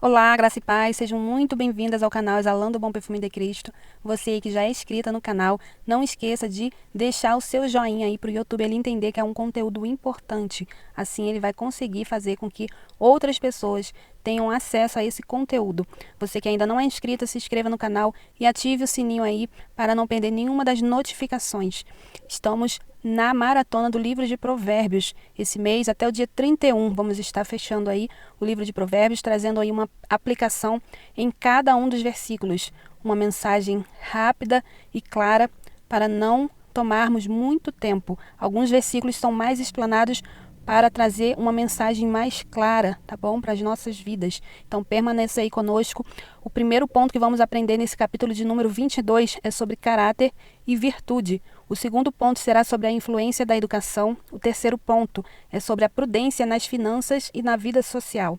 Olá, graça e paz, sejam muito bem-vindas ao canal Exalando o Bom Perfume de Cristo. Você que já é inscrita no canal, não esqueça de deixar o seu joinha aí para o YouTube ele entender que é um conteúdo importante. Assim ele vai conseguir fazer com que outras pessoas tenham acesso a esse conteúdo. Você que ainda não é inscrita, se inscreva no canal e ative o sininho aí para não perder nenhuma das notificações. Estamos na maratona do livro de Provérbios. Esse mês, até o dia 31, vamos estar fechando aí o livro de Provérbios, trazendo aí uma aplicação em cada um dos versículos. Uma mensagem rápida e clara para não tomarmos muito tempo. Alguns versículos são mais explanados para trazer uma mensagem mais clara, tá bom? Para as nossas vidas. Então permaneça aí conosco. O primeiro ponto que vamos aprender nesse capítulo de número 22 é sobre caráter e virtude. O segundo ponto será sobre a influência da educação. O terceiro ponto é sobre a prudência nas finanças e na vida social.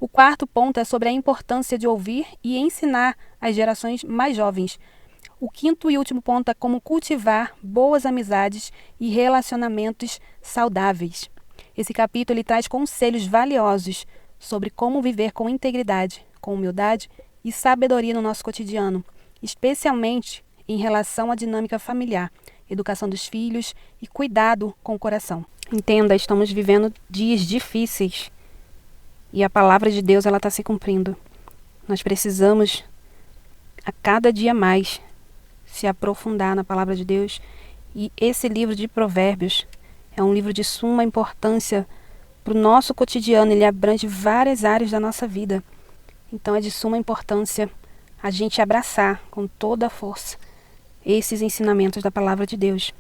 O quarto ponto é sobre a importância de ouvir e ensinar as gerações mais jovens. O quinto e último ponto é como cultivar boas amizades e relacionamentos saudáveis. Esse capítulo ele traz conselhos valiosos sobre como viver com integridade, com humildade e sabedoria no nosso cotidiano, especialmente em relação à dinâmica familiar, educação dos filhos e cuidado com o coração. Entenda, estamos vivendo dias difíceis e a palavra de Deus ela está se cumprindo. Nós precisamos a cada dia mais se aprofundar na palavra de Deus, e esse livro de Provérbios é um livro de suma importância para o nosso cotidiano. Ele abrange várias áreas da nossa vida, então é de suma importância a gente abraçar com toda a força esses ensinamentos da palavra de Deus.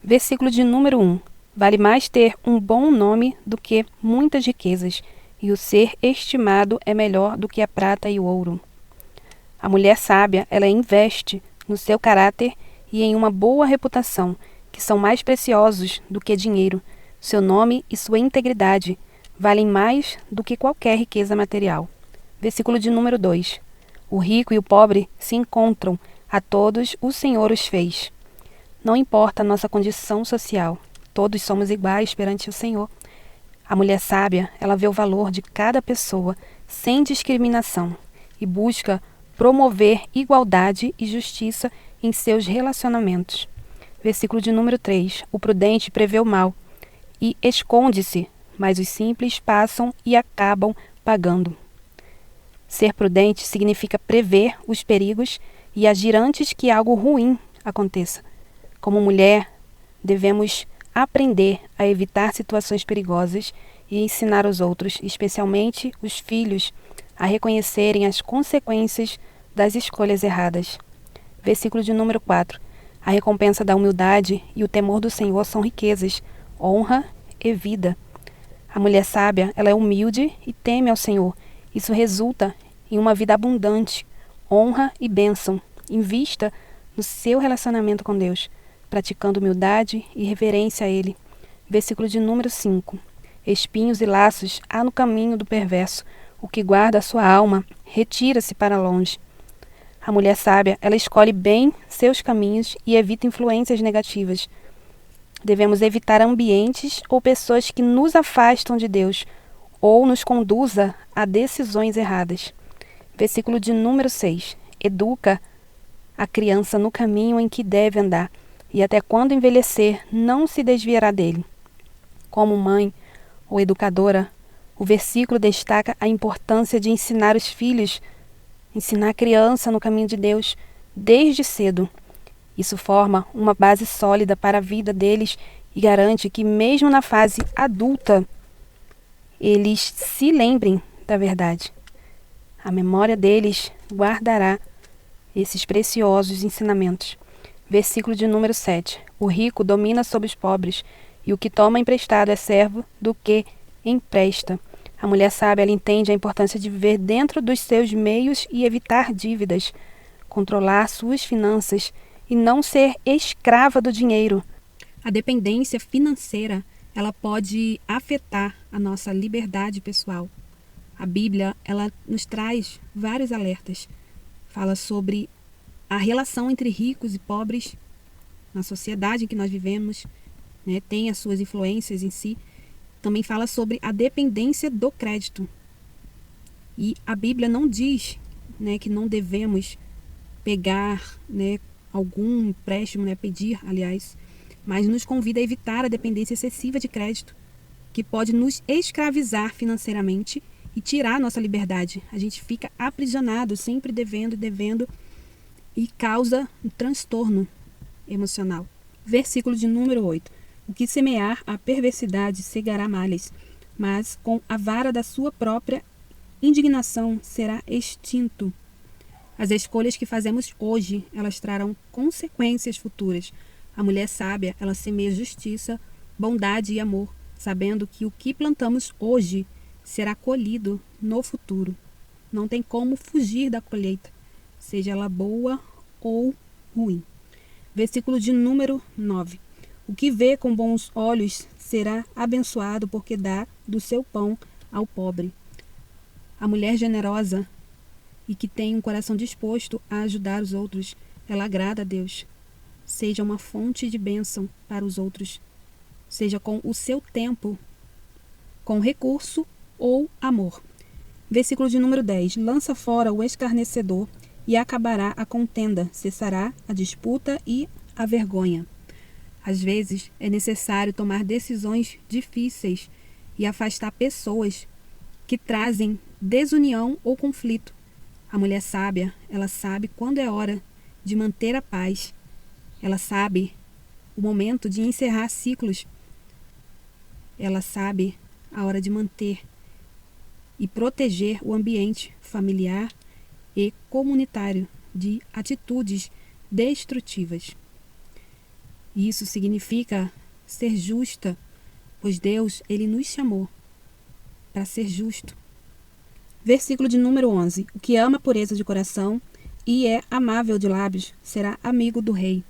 Versículo de número 1. Vale mais ter um bom nome do que muitas riquezas, e o ser estimado é melhor do que a prata e o ouro. A mulher sábia, ela investe no seu caráter e em uma boa reputação, que são mais preciosos do que dinheiro. Seu nome e sua integridade valem mais do que qualquer riqueza material. Versículo de número 2. O rico e o pobre se encontram, a todos o Senhor os fez. Não importa a nossa condição social, todos somos iguais perante o Senhor. A mulher sábia, ela vê o valor de cada pessoa sem discriminação e busca promover igualdade e justiça em seus relacionamentos. Versículo de número 3. O prudente prevê o mal e esconde-se, mas os simples passam e acabam pagando. Ser prudente significa prever os perigos e agir antes que algo ruim aconteça. Como mulher, devemos aprender a evitar situações perigosas e ensinar os outros, especialmente os filhos, a reconhecerem as consequências das escolhas erradas. Versículo de número 4. A recompensa da humildade e o temor do Senhor são riquezas, honra e vida. A mulher sábia, ela é humilde e teme ao Senhor. Isso resulta em uma vida abundante, honra e bênção. Invista no seu relacionamento com Deus, praticando humildade e reverência a Ele. Versículo de número 5. Espinhos e laços há no caminho do perverso. O que guarda a sua alma retira-se para longe. A mulher sábia, ela escolhe bem seus caminhos e evita influências negativas. Devemos evitar ambientes ou pessoas que nos afastam de Deus ou nos conduza a decisões erradas. Versículo de número 6. Educa a criança no caminho em que deve andar, e até quando envelhecer não se desviará dele. Como mãe ou educadora, o versículo destaca a importância de ensinar os filhos, ensinar a criança no caminho de Deus desde cedo. Isso forma uma base sólida para a vida deles e garante que, mesmo na fase adulta, eles se lembrem da verdade. A memória deles guardará esses preciosos ensinamentos. Versículo de número 7. O rico domina sobre os pobres, e o que toma emprestado é servo do que empresta. A mulher sábia, ela entende a importância de viver dentro dos seus meios e evitar dívidas, controlar suas finanças e não ser escrava do dinheiro. A dependência financeira, ela pode afetar a nossa liberdade pessoal. A Bíblia, ela nos traz vários alertas. Fala sobre a relação entre ricos e pobres na sociedade em que nós vivemos, né? Tem as suas influências em si. Também fala sobre a dependência do crédito. E a Bíblia não diz, né, que não devemos pegar, né, algum empréstimo, né, pedir, aliás, mas nos convida a evitar a dependência excessiva de crédito, que pode nos escravizar financeiramente e tirar a nossa liberdade. A gente fica aprisionado, sempre devendo, devendo, e causa um transtorno emocional. Versículo de número 8. O que semear a perversidade cegará malhas, mas com a vara da sua própria indignação será extinto. As escolhas que fazemos hoje, elas trarão consequências futuras. A mulher sábia, ela semeia justiça, bondade e amor, sabendo que o que plantamos hoje será colhido no futuro. Não tem como fugir da colheita, seja ela boa ou ruim. Versículo de número 9. O que vê com bons olhos será abençoado, porque dá do seu pão ao pobre. A mulher generosa e que tem um coração disposto a ajudar os outros, ela agrada a Deus. Seja uma fonte de bênção para os outros, seja com o seu tempo, com recurso ou amor. Versículo de número 10. Lança fora o escarnecedor e acabará a contenda, cessará a disputa e a vergonha. Às vezes é necessário tomar decisões difíceis e afastar pessoas que trazem desunião ou conflito. A mulher sábia, ela sabe quando é hora de manter a paz. Ela sabe o momento de encerrar ciclos. Ela sabe a hora de manter e proteger o ambiente familiar e comunitário de atitudes destrutivas. Isso significa ser justa, pois Deus, ele nos chamou para ser justo. Versículo de número 11. O que ama a pureza de coração e é amável de lábios será amigo do rei.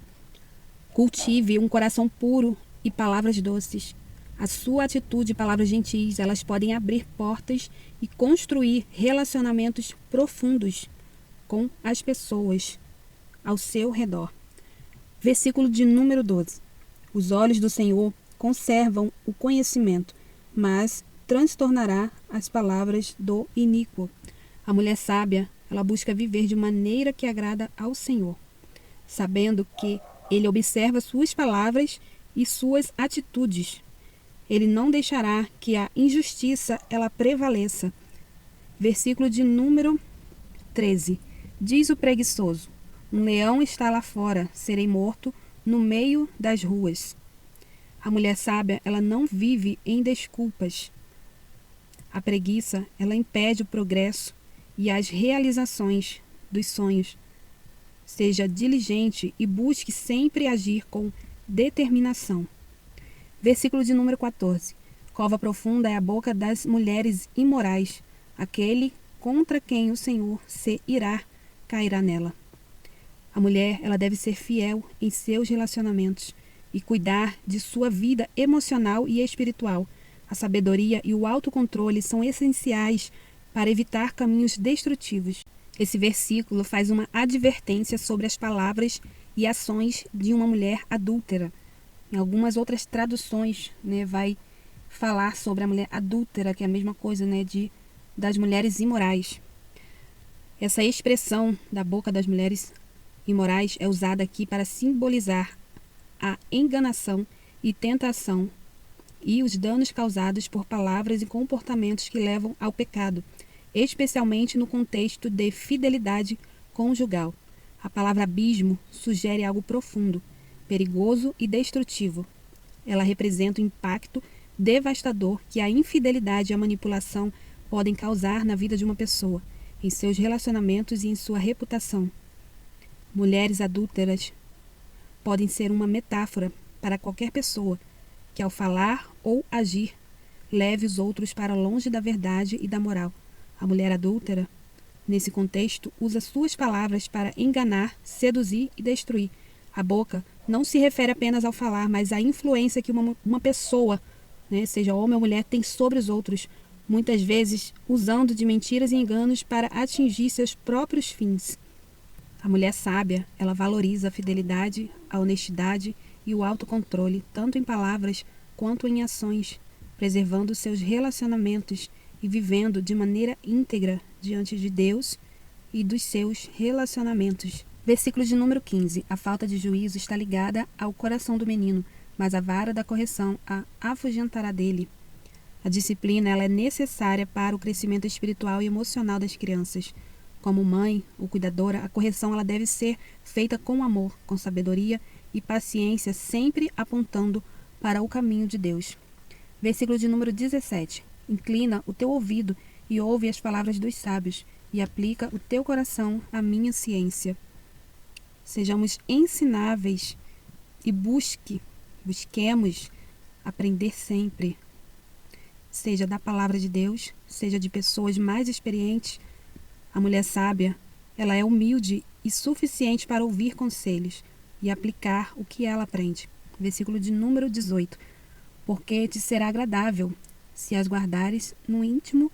Cultive um coração puro e palavras doces. A sua atitude e palavras gentis, elas podem abrir portas e construir relacionamentos profundos com as pessoas ao seu redor. Versículo de número 12. Os olhos do Senhor conservam o conhecimento, mas transtornará as palavras do iníquo. A mulher sábia, ela busca viver de maneira que agrada ao Senhor, sabendo que Ele observa suas palavras e suas atitudes. Ele não deixará que a injustiça ela prevaleça. Versículo de número 13. Diz o preguiçoso: um leão está lá fora, serei morto no meio das ruas. A mulher sábia, ela não vive em desculpas. A preguiça, ela impede o progresso e as realizações dos sonhos. Seja diligente e busque sempre agir com determinação. Versículo de número 14. Cova profunda é a boca das mulheres imorais. Aquele contra quem o Senhor se irá, cairá nela. A mulher, ela deve ser fiel em seus relacionamentos e cuidar de sua vida emocional e espiritual. A sabedoria e o autocontrole são essenciais para evitar caminhos destrutivos. Esse versículo faz uma advertência sobre as palavras e ações de uma mulher adúltera. Em algumas outras traduções, né, vai falar sobre a mulher adúltera, que é a mesma coisa, né, das mulheres imorais. Essa expressão da boca das mulheres imorais é usada aqui para simbolizar a enganação e tentação e os danos causados por palavras e comportamentos que levam ao pecado, especialmente no contexto de fidelidade conjugal. A palavra abismo sugere algo profundo, perigoso e destrutivo. Ela representa o impacto devastador que a infidelidade e a manipulação podem causar na vida de uma pessoa, em seus relacionamentos e em sua reputação. Mulheres adúlteras podem ser uma metáfora para qualquer pessoa que, ao falar ou agir, leve os outros para longe da verdade e da moral. A mulher adúltera, nesse contexto, usa suas palavras para enganar, seduzir e destruir. A boca não se refere apenas ao falar, mas à influência que uma pessoa, né, seja homem ou mulher, tem sobre os outros, muitas vezes usando de mentiras e enganos para atingir seus próprios fins. A mulher sábia, ela valoriza a fidelidade, a honestidade e o autocontrole, tanto em palavras quanto em ações, preservando seus relacionamentos e vivendo de maneira íntegra diante de Deus e dos seus relacionamentos. Versículo de número 15. A falta de juízo está ligada ao coração do menino, mas a vara da correção a afugentará dele. A disciplina ela é necessária para o crescimento espiritual e emocional das crianças. Como mãe ou cuidadora, a correção ela deve ser feita com amor, com sabedoria e paciência, sempre apontando para o caminho de Deus. Versículo de número 17. Inclina o teu ouvido e ouve as palavras dos sábios, e aplica o teu coração à minha ciência. Sejamos ensináveis e busquemos aprender sempre, seja da palavra de Deus, seja de pessoas mais experientes. A mulher sábia, ela é humilde e suficiente para ouvir conselhos e aplicar o que ela aprende. Versículo de número 18. Porque te será agradável se as guardares no íntimo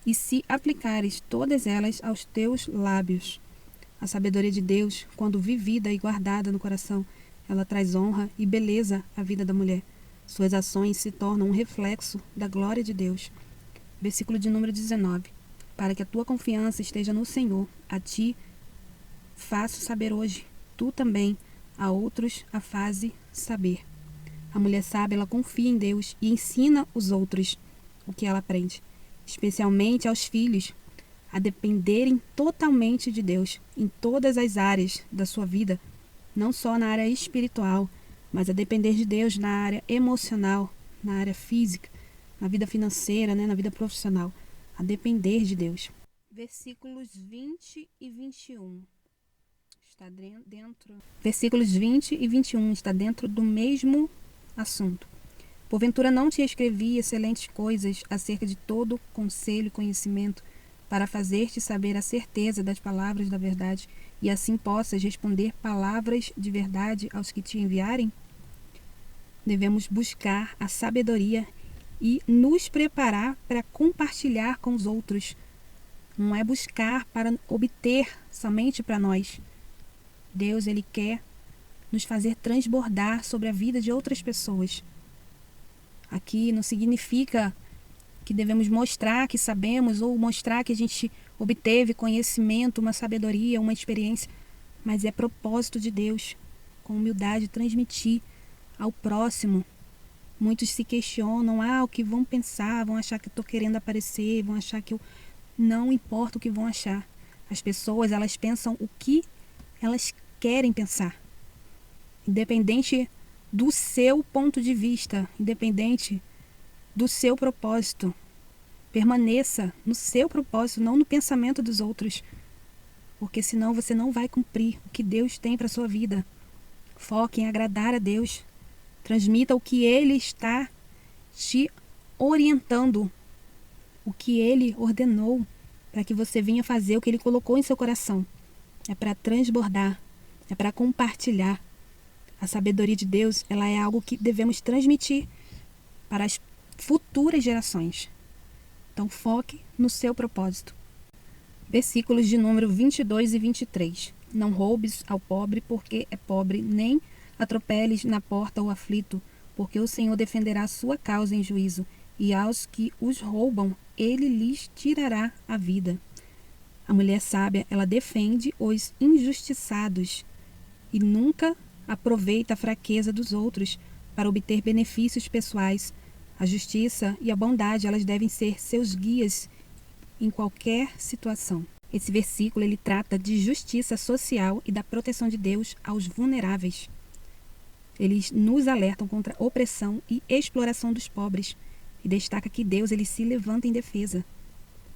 e se aplicares todas elas aos teus lábios. A sabedoria de Deus, quando vivida e guardada no coração, ela traz honra e beleza à vida da mulher. Suas ações se tornam um reflexo da glória de Deus. Versículo de número 19. Para que a tua confiança esteja no Senhor, a ti faço saber hoje, tu também a outros a faze saber. A mulher sábia, ela confia em Deus e ensina os outros o que ela aprende, especialmente aos filhos, a dependerem totalmente de Deus em todas as áreas da sua vida, não só na área espiritual, mas a depender de Deus na área emocional, na área física, na vida financeira, na vida profissional, a depender de Deus. Versículos 20 e 21. Versículos 20 e 21 está dentro do mesmo assunto. Porventura não te escrevi excelentes coisas acerca de todo conselho e conhecimento, para fazer-te saber a certeza das palavras da verdade, e assim possas responder palavras de verdade aos que te enviarem? Devemos buscar a sabedoria e nos preparar para compartilhar com os outros. Não é buscar para obter somente para nós. Deus, ele quer nos fazer transbordar sobre a vida de outras pessoas. Aqui não significa que devemos mostrar que sabemos ou mostrar que a gente obteve conhecimento, uma sabedoria, uma experiência, mas é propósito de Deus, com humildade, transmitir ao próximo. Muitos se questionam, o que vão pensar, vão achar que eu estou querendo aparecer, vão achar que eu... Não importa o que vão achar. As pessoas, elas pensam o que elas querem pensar. Independente do seu ponto de vista, independente do seu propósito. Permaneça no seu propósito, não no pensamento dos outros. Porque senão você não vai cumprir o que Deus tem para a sua vida. Foque em agradar a Deus. Transmita o que Ele está te orientando, o que Ele ordenou para que você venha fazer, o que Ele colocou em seu coração. É para transbordar, é para compartilhar. A sabedoria de Deus, ela é algo que devemos transmitir para as futuras gerações. Então foque no seu propósito. Versículos de número 22 e 23. Não roubes ao pobre porque é pobre, nem atropeles na porta o aflito, porque o Senhor defenderá a sua causa em juízo, e aos que os roubam, ele lhes tirará a vida. A mulher sábia, ela defende os injustiçados e nunca aproveita a fraqueza dos outros para obter benefícios pessoais. A justiça e a bondade, elas devem ser seus guias em qualquer situação. Esse versículo, ele trata de justiça social e da proteção de Deus aos vulneráveis. Eles nos alertam contra a opressão e exploração dos pobres e destaca que Deus, ele se levanta em defesa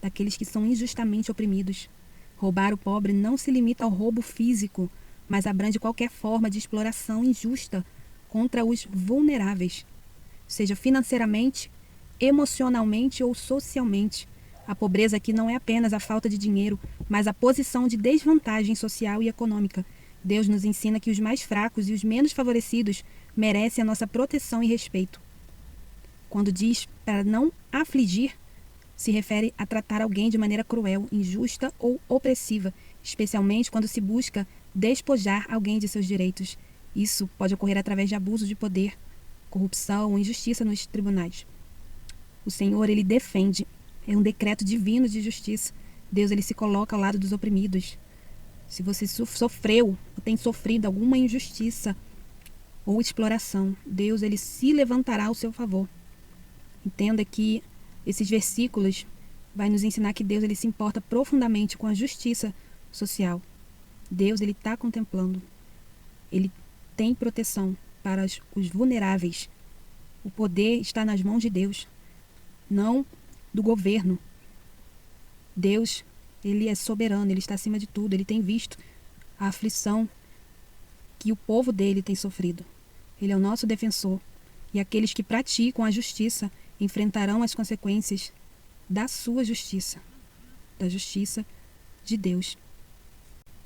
daqueles que são injustamente oprimidos. Roubar o pobre não se limita ao roubo físico, mas abrange qualquer forma de exploração injusta contra os vulneráveis, seja financeiramente, emocionalmente ou socialmente. A pobreza aqui não é apenas a falta de dinheiro, mas a posição de desvantagem social e econômica. Deus nos ensina que os mais fracos e os menos favorecidos merecem a nossa proteção e respeito. Quando diz para não afligir, se refere a tratar alguém de maneira cruel, injusta ou opressiva, especialmente quando se busca despojar alguém de seus direitos. Isso pode ocorrer através de abuso de poder, corrupção ou injustiça nos tribunais. O Senhor, ele defende É um decreto divino de justiça. Deus, ele se coloca ao lado dos oprimidos. Se você sofreu ou tem sofrido alguma injustiça ou exploração, Deus, ele se levantará ao seu favor. Entenda que esses versículos vai nos ensinar que Deus, ele se importa profundamente com a justiça social. Deus, ele está contemplando. Ele tem proteção para os vulneráveis. O poder está nas mãos de Deus, não do governo. Deus, ele é soberano, ele está acima de tudo. Ele tem visto a aflição que o povo dele tem sofrido. Ele é o nosso defensor. E aqueles que praticam a justiça enfrentarão as consequências da sua justiça, da justiça de Deus.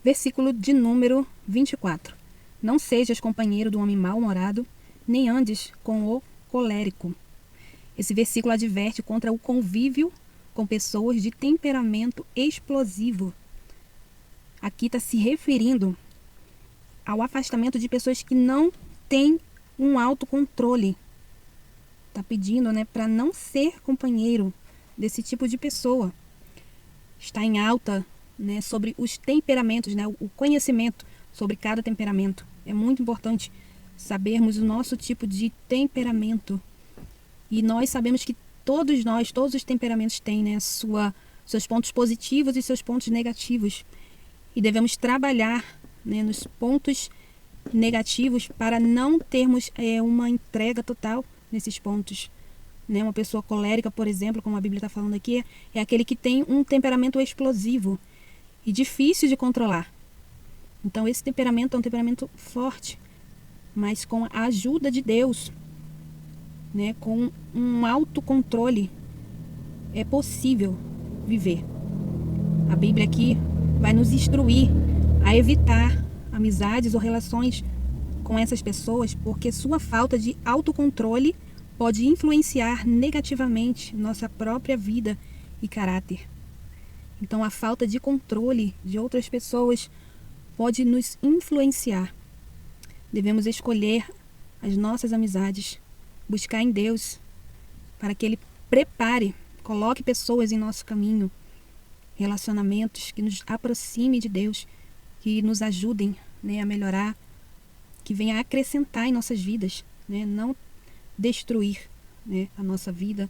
Versículo de número 24. Não sejas companheiro do homem mal-humorado, nem andes com o colérico. Esse versículo adverte contra o convívio com pessoas de temperamento explosivo. Aqui está se referindo ao afastamento de pessoas que não têm um autocontrole. Está pedindo, para não ser companheiro desse tipo de pessoa. Está em alta, sobre os temperamentos, o conhecimento sobre cada temperamento. É muito importante sabermos o nosso tipo de temperamento. E nós sabemos que todos os temperamentos têm, seus pontos positivos e seus pontos negativos. E devemos trabalhar, nos pontos negativos para não termos uma entrega total nesses pontos. Uma pessoa colérica, por exemplo, como a Bíblia está falando aqui, é aquele que tem um temperamento explosivo e difícil de controlar. Então esse temperamento é um temperamento forte, mas com a ajuda de Deus, com um autocontrole, é possível viver. A Bíblia aqui vai nos instruir a evitar amizades ou relações com essas pessoas, porque sua falta de autocontrole pode influenciar negativamente nossa própria vida e caráter. Então, a falta de controle de outras pessoas pode nos influenciar. Devemos escolher as nossas amizades, buscar em Deus, para que Ele coloque pessoas em nosso caminho, relacionamentos que nos aproximem de Deus, que nos ajudem a melhorar, que venha a acrescentar em nossas vidas, não destruir a nossa vida.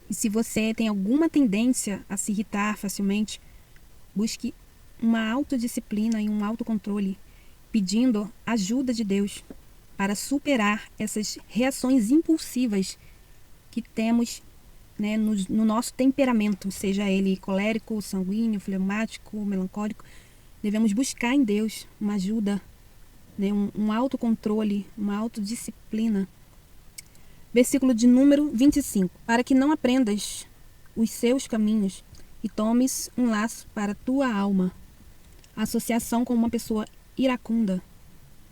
E se você tem alguma tendência a se irritar facilmente, busque uma autodisciplina e um autocontrole, pedindo ajuda de Deus para superar essas reações impulsivas que temos no nosso temperamento, seja ele colérico, sanguíneo, fleumático, melancólico. Devemos buscar em Deus uma ajuda, um autocontrole, uma autodisciplina. Versículo de número 25. Para que não aprendas os seus caminhos e tomes um laço para a tua alma. A associação com uma pessoa iracunda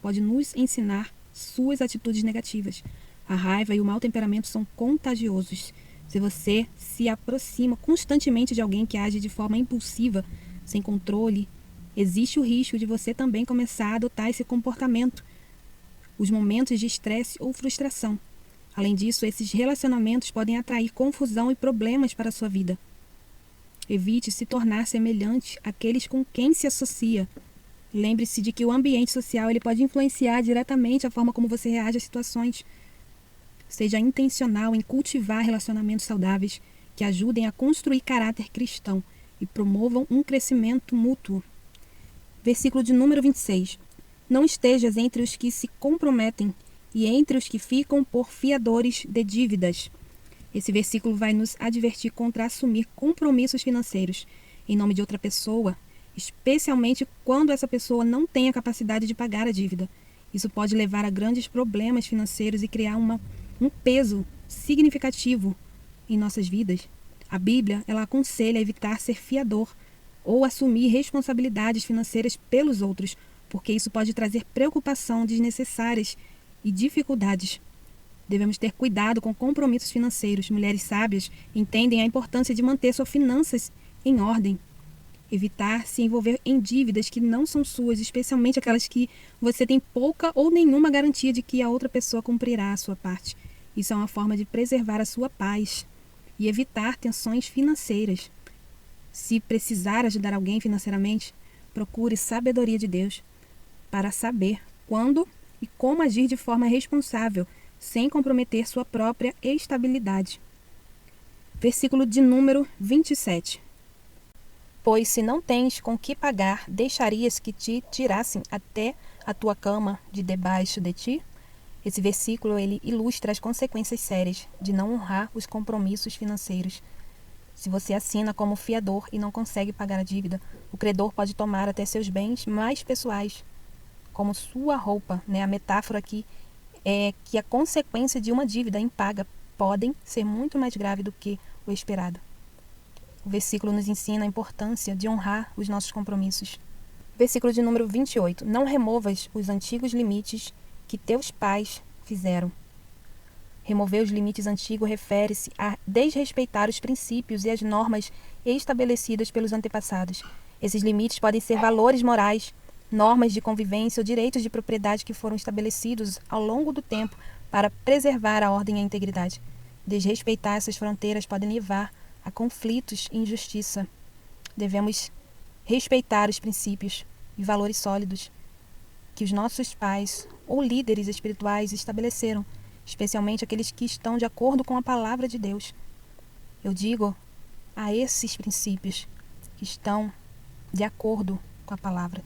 pode nos ensinar suas atitudes negativas. A raiva e o mau temperamento são contagiosos. Se você se aproxima constantemente de alguém que age de forma impulsiva, sem controle, existe o risco de você também começar a adotar esse comportamento. Os momentos de estresse ou frustração. Além disso, esses relacionamentos podem atrair confusão e problemas para a sua vida. Evite se tornar semelhante àqueles com quem se associa. Lembre-se de que o ambiente social ele pode influenciar diretamente a forma como você reage às situações. Seja intencional em cultivar relacionamentos saudáveis que ajudem a construir caráter cristão e promovam um crescimento mútuo. Versículo de número 26. Não estejas entre os que se comprometem e entre os que ficam por fiadores de dívidas. Esse versículo vai nos advertir contra assumir compromissos financeiros em nome de outra pessoa, especialmente quando essa pessoa não tem a capacidade de pagar a dívida. Isso pode levar a grandes problemas financeiros e criar um peso significativo em nossas vidas. A Bíblia, ela aconselha a evitar ser fiador ou assumir responsabilidades financeiras pelos outros, porque isso pode trazer preocupação desnecessárias e dificuldades. Devemos ter cuidado com compromissos financeiros. Mulheres sábias entendem a importância de manter suas finanças em ordem. Evitar se envolver em dívidas que não são suas, especialmente aquelas que você tem pouca ou nenhuma garantia de que a outra pessoa cumprirá a sua parte. Isso é uma forma de preservar a sua paz. e evitar tensões financeiras. Se precisar ajudar alguém financeiramente, procure sabedoria de Deus para saber quando e como agir de forma responsável, sem comprometer sua própria estabilidade. Versículo de número 27. Pois se não tens com que pagar, deixarias que te tirassem até a tua cama de debaixo de ti? Esse versículo ele ilustra as consequências sérias de não honrar os compromissos financeiros. Se você assina como fiador e não consegue pagar a dívida, o credor pode tomar até seus bens mais pessoais, como sua roupa. A metáfora aqui é que a consequência de uma dívida impaga podem ser muito mais grave do que o esperado. O versículo nos ensina a importância de honrar os nossos compromissos. Versículo de número 28. Não removas os antigos limites que teus pais fizeram. Remover os limites antigos refere-se a desrespeitar os princípios e as normas estabelecidas pelos antepassados. Esses limites podem ser valores morais, normas de convivência ou direitos de propriedade que foram estabelecidos ao longo do tempo para preservar a ordem e a integridade. Desrespeitar essas fronteiras pode levar a conflitos e injustiça. Devemos respeitar os princípios e valores sólidos que os nossos pais ou líderes espirituais estabeleceram, especialmente aqueles que estão de acordo com a palavra de Deus. Eu digo a esses princípios que estão de acordo com a palavra.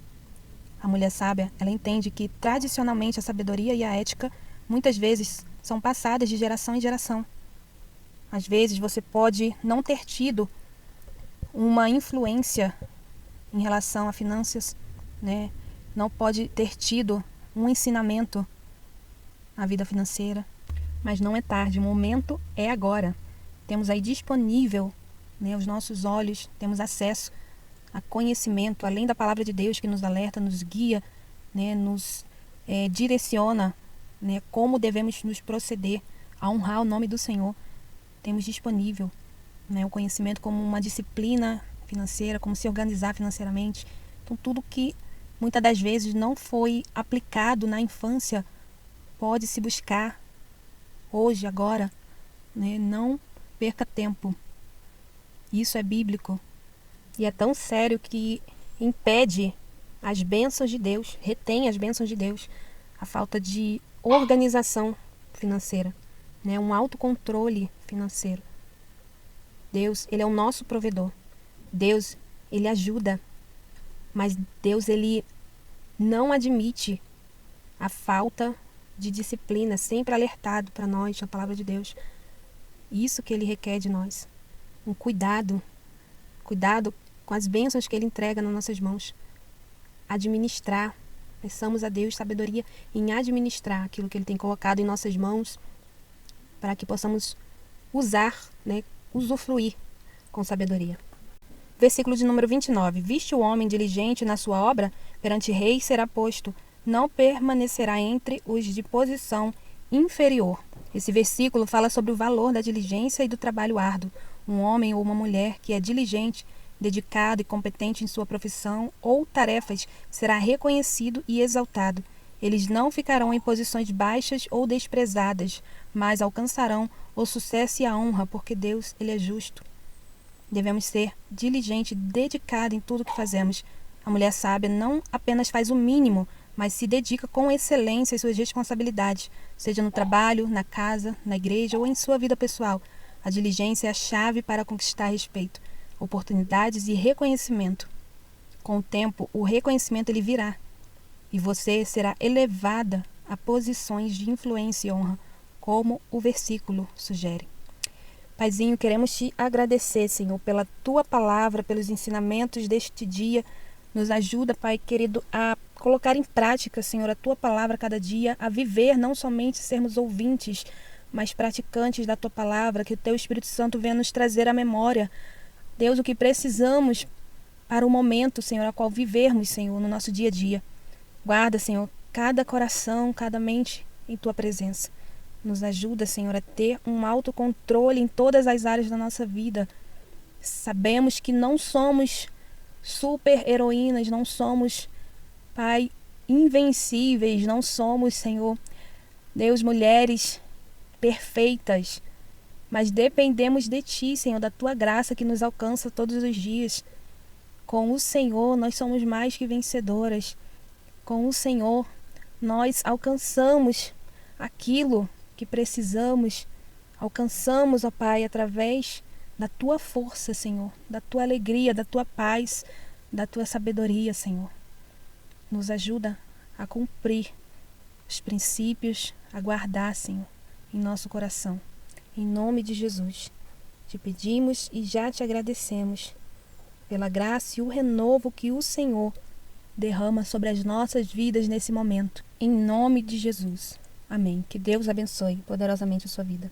A mulher sábia, ela entende que tradicionalmente a sabedoria e a ética muitas vezes são passadas de geração em geração. Às vezes você pode não ter tido uma influência em relação a finanças, Não pode ter tido um ensinamento à vida financeira, mas não é tarde, o momento é agora. Temos aí disponível, os nossos olhos, temos acesso a conhecimento, além da palavra de Deus que nos alerta, nos guia, nos direciona, como devemos nos proceder a honrar o nome do Senhor. Temos disponível o conhecimento como uma disciplina financeira, como se organizar financeiramente. Então, tudo que muitas das vezes não foi aplicado na infância pode se buscar hoje, agora. Não perca tempo. Isso é bíblico. E é tão sério que impede as bênçãos de Deus, retém as bênçãos de Deus, a falta de organização financeira, um autocontrole financeiro. Deus, ele é o nosso provedor. Deus, ele ajuda. Mas Deus, ele não admite a falta de disciplina, sempre alertado para nós, na palavra de Deus. Isso que ele requer de nós. Um cuidado com as bênçãos que ele entrega nas nossas mãos. Administrar. Peçamos a Deus sabedoria em administrar aquilo que ele tem colocado em nossas mãos, para que possamos usar, usufruir com sabedoria. Versículo de número 29. Viste o homem diligente na sua obra, perante reis será posto, não permanecerá entre os de posição inferior. Esse versículo fala sobre o valor da diligência e do trabalho árduo. Um homem ou uma mulher que é diligente, dedicado e competente em sua profissão ou tarefas será reconhecido e exaltado. Eles não ficarão em posições baixas ou desprezadas, mas alcançarão o sucesso e a honra, porque Deus, ele é justo. Devemos ser diligente e dedicado em tudo que fazemos. A mulher sábia não apenas faz o mínimo, mas se dedica com excelência às suas responsabilidades, seja no trabalho, na casa, na igreja ou em sua vida pessoal. A diligência é a chave para conquistar respeito, oportunidades e reconhecimento. Com o tempo, o reconhecimento ele virá, e você será elevada a posições de influência e honra, como o versículo sugere. Paizinho, queremos te agradecer, Senhor, pela tua palavra, pelos ensinamentos deste dia. Nos ajuda, Pai querido, a colocar em prática, Senhor, a tua palavra cada dia, a viver, não somente sermos ouvintes, mas praticantes da tua palavra, que o teu Espírito Santo venha nos trazer à memória, Deus, o que precisamos para o momento, Senhor, a qual vivermos, Senhor, no nosso dia a dia. Guarda, Senhor, cada coração, cada mente em tua presença. Nos ajuda, Senhor, a ter um autocontrole em todas as áreas da nossa vida. Sabemos que não somos super heroínas, não somos, Pai, invencíveis, não somos, Senhor, Deus, mulheres perfeitas, mas dependemos de Ti, Senhor, da Tua graça que nos alcança todos os dias. Com o Senhor, nós somos mais que vencedoras. Com o Senhor, nós alcançamos aquilo que precisamos. Alcançamos, ó Pai, através da Tua força, Senhor, da Tua alegria, da Tua paz, da Tua sabedoria, Senhor. Nos ajuda a cumprir os princípios, a guardar, Senhor, em nosso coração. Em nome de Jesus, te pedimos e já te agradecemos pela graça e o renovo que o Senhor derrama sobre as nossas vidas nesse momento. Em nome de Jesus. Amém. Que Deus abençoe poderosamente a sua vida.